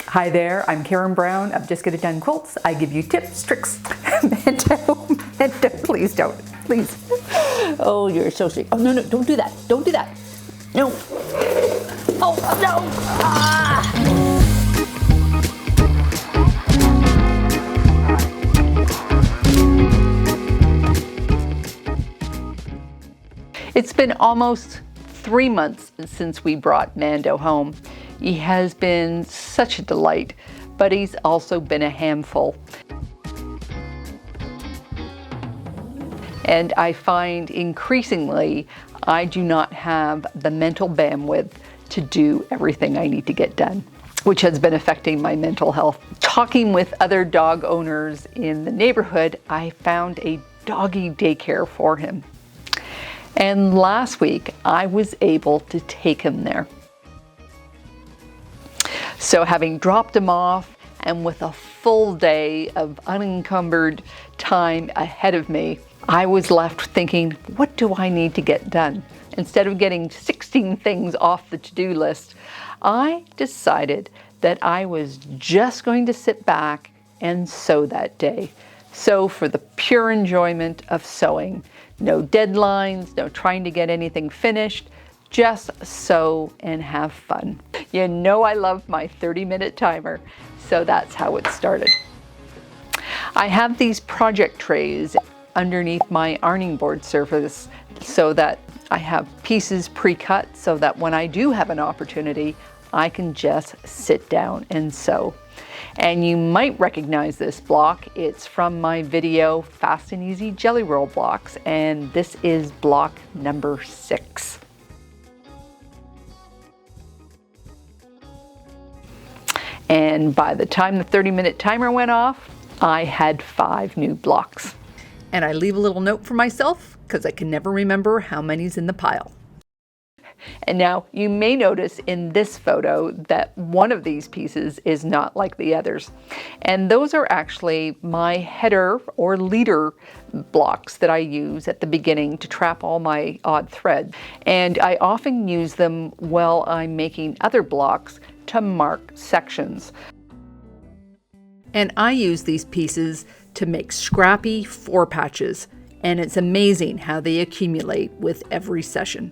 Hi there, I'm Karen Brown of Just Get It Done Quilts. I give you tips, tricks. Mando, please don't, please. Oh, you're so sweet. Oh, no, don't do that. Don't do that. No. Oh, no. Ah. It's been almost 3 months since we brought Mando home. He has been such a delight, but he's also been a handful. And I find increasingly I do not have the mental bandwidth to do everything I need to get done, which has been affecting my mental health. Talking with other dog owners in the neighborhood, I found a doggy daycare for him. And last week, I was able to take him there. So having dropped him off and with a full day of unencumbered time ahead of me, I was left thinking, what do I need to get done? Instead of getting 16 things off the to-do list, I decided that I was just going to sit back and sew that day. Sew for the pure enjoyment of sewing. No deadlines, no trying to get anything finished, just sew and have fun. You know I love my 30-minute timer, so that's how it started. I have these project trays underneath my ironing board surface so that I have pieces pre-cut so that when I do have an opportunity, I can just sit down and sew. And you might recognize this block. It's from my video, Fast and Easy Jelly Roll Blocks, and this is block number 6. And by the time the 30-minute timer went off, I had 5 new blocks. And I leave a little note for myself because I can never remember how many's in the pile. And now you may notice in this photo that one of these pieces is not like the others. And those are actually my header or leader blocks that I use at the beginning to trap all my odd threads. And I often use them while I'm making other blocks to mark sections. And I use these pieces to make scrappy 4 patches. And it's amazing how they accumulate with every session.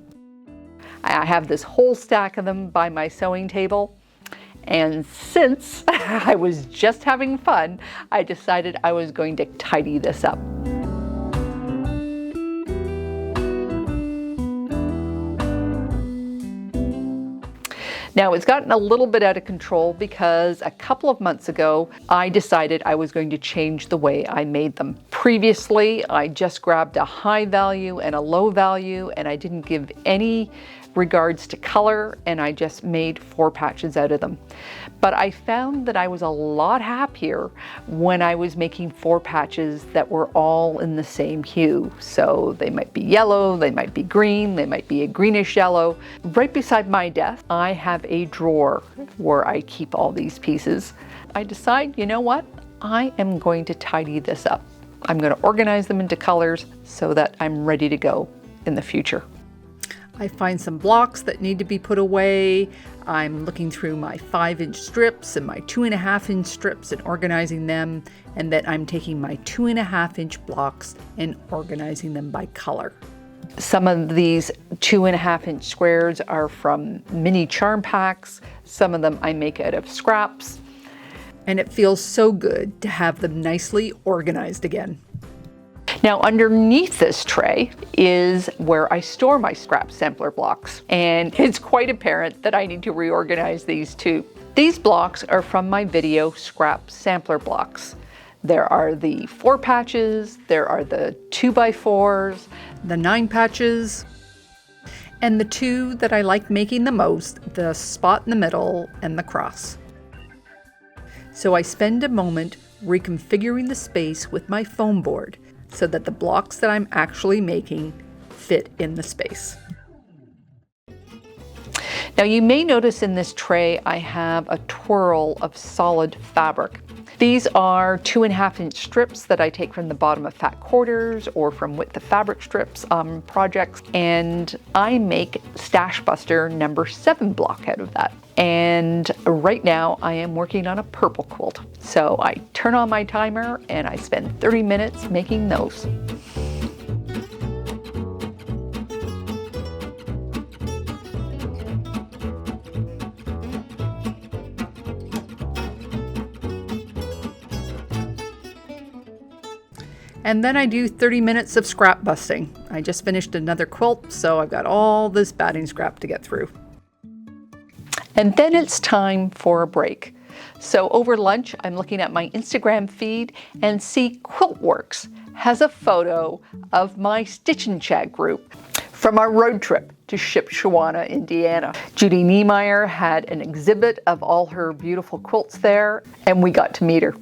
I have this whole stack of them by my sewing table, and since I was just having fun, I decided I was going to tidy this up. Now it's gotten a little bit out of control because a couple of months ago, I decided I was going to change the way I made them. Previously, I just grabbed a high value and a low value, and I didn't give any regards to color, and I just made 4 patches out of them. But I found that I was a lot happier when I was making 4 patches that were all in the same hue. So they might be yellow, they might be green, they might be a greenish yellow. Right beside my desk, I have a drawer where I keep all these pieces. I decide, you know what? I am going to tidy this up. I'm going to organize them into colors so that I'm ready to go in the future. I find some blocks that need to be put away. I'm looking through my 5-inch strips and my 2.5-inch strips and organizing them. And then I'm taking my 2.5-inch blocks and organizing them by color. Some of these 2.5-inch squares are from mini charm packs. Some of them I make out of scraps. And it feels so good to have them nicely organized again. Now underneath this tray is where I store my scrap sampler blocks, and it's quite apparent that I need to reorganize these too. These blocks are from my video scrap sampler blocks. There are the 4 patches, there are the 2x4s, the 9 patches, and the 2 that I like making the most, the spot in the middle and the cross. So I spend a moment reconfiguring the space with my foam board so that the blocks that I'm actually making fit in the space. Now you may notice in this tray I have a twirl of solid fabric. These are 2.5-inch strips that I take from the bottom of fat quarters or from width of fabric strips on projects, and I make STASHBUSTER number 7 block out of that. And right now I am working on a purple quilt. So I turn on my timer and I spend 30 minutes making those. And then I do 30 minutes of scrap busting. I just finished another quilt, so I've got all this batting scrap to get through. And then it's time for a break. So over lunch, I'm looking at my Instagram feed and see Quiltworks has a photo of my Stitch and Chat group from our road trip to Shipshewana, Indiana. Judy Niemeyer had an exhibit of all her beautiful quilts there, and we got to meet her.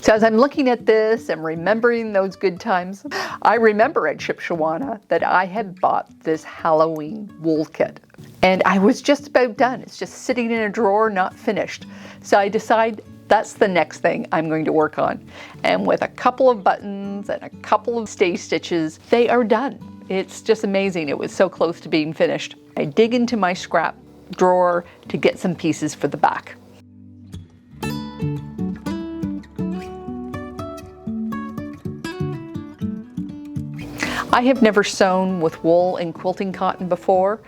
So as I'm looking at this and remembering those good times, I remember at Shipshewana that I had bought this Halloween wool kit. And I was just about done. It's just sitting in a drawer, not finished. So I decide that's the next thing I'm going to work on. And with a couple of buttons and a couple of stay stitches, they are done. It's just amazing. It was so close to being finished. I dig into my scrap drawer to get some pieces for the back. I have never sewn with wool and quilting cotton before,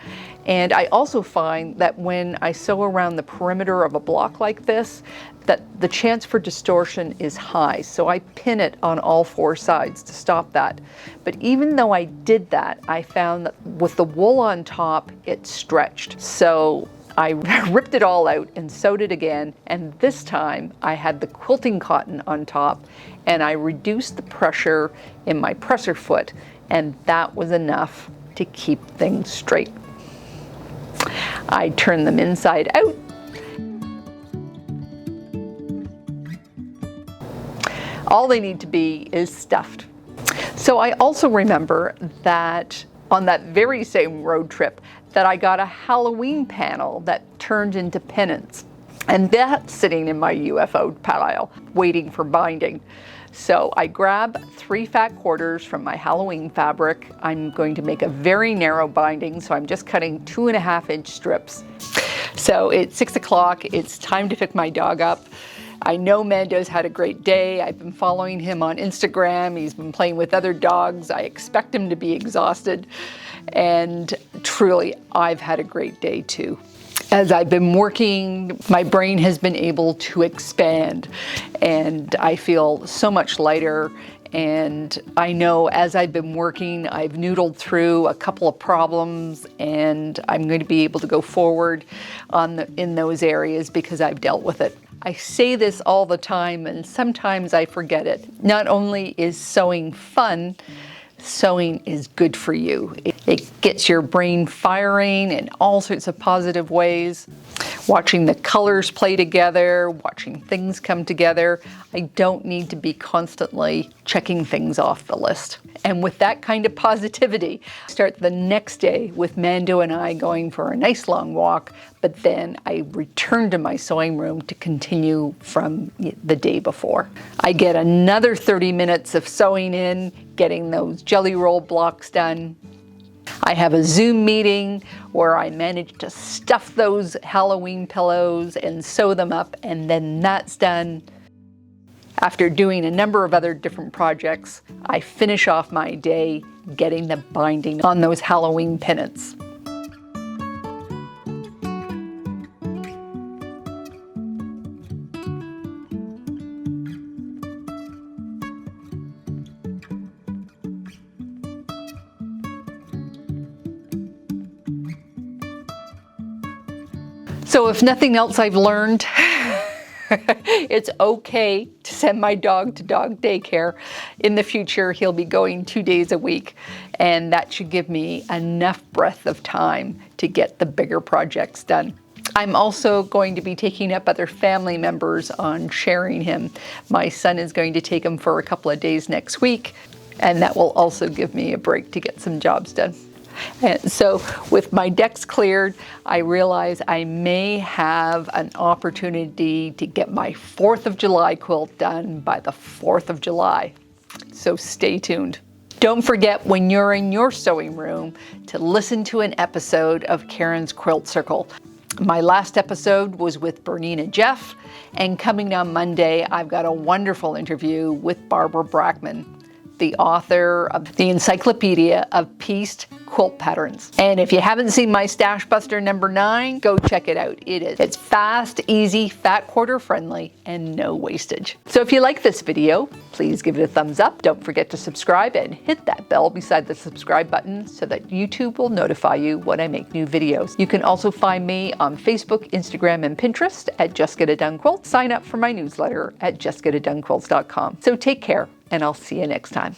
and I also find that when I sew around the perimeter of a block like this, that the chance for distortion is high, so I pin it on all 4 sides to stop that. But even though I did that, I found that with the wool on top, it stretched. So I ripped it all out and sewed it again, and this time I had the quilting cotton on top, and I reduced the pressure in my presser foot, and that was enough to keep things straight. I turn them inside out. All they need to be is stuffed. So I also remember that on that very same road trip that I got a Halloween panel that turned into pennants. And that's sitting in my UFO pile, waiting for binding. So I grab 3 fat quarters from my Halloween fabric. I'm going to make a very narrow binding, so I'm just cutting 2.5-inch strips. So it's 6 o'clock, it's time to pick my dog up. I know Mando's had a great day. I've been following him on Instagram. He's been playing with other dogs. I expect him to be exhausted. And truly, I've had a great day too. As I've been working, my brain has been able to expand, and I feel so much lighter. And I know as I've been working, I've noodled through a couple of problems, and I'm going to be able to go forward in those areas because I've dealt with it. I say this all the time, and sometimes I forget it. Not only is sewing fun, sewing is good for you. It gets your brain firing in all sorts of positive ways. Watching the colors play together, watching things come together. I don't need to be constantly checking things off the list. And with that kind of positivity, start the next day with Mando and I going for a nice long walk, but then I return to my sewing room to continue from the day before. I get another 30 minutes of sewing in, getting those jelly roll blocks done. I have a Zoom meeting where I manage to stuff those Halloween pillows and sew them up, and then that's done. After doing a number of other different projects, I finish off my day getting the binding on those Halloween pennants. So if nothing else I've learned, it's okay to send my dog to dog daycare. In the future, he'll be going 2 days a week, and that should give me enough breadth of time to get the bigger projects done. I'm also going to be taking up other family members on sharing him. My son is going to take him for a couple of days next week, and that will also give me a break to get some jobs done. And so with my decks cleared, I realize I may have an opportunity to get my 4th of July quilt done by the 4th of July. So stay tuned. Don't forget when you're in your sewing room to listen to an episode of Karen's Quilt Circle. My last episode was with Bernina Jeff, and coming on Monday, I've got a wonderful interview with Barbara Brackman, the author of the Encyclopedia of Pieced Quilt Patterns. And if you haven't seen my Stash Buster number 9, go check it out. It's fast, easy, fat quarter friendly, and no wastage. So if you like this video, please give it a thumbs up. Don't forget to subscribe and hit that bell beside the subscribe button so that YouTube will notify you when I make new videos. You can also find me on Facebook, Instagram, and Pinterest at Just Get It Done Quilt. Sign up for my newsletter at justgetitdonequilts.com. So take care, and I'll see you next time.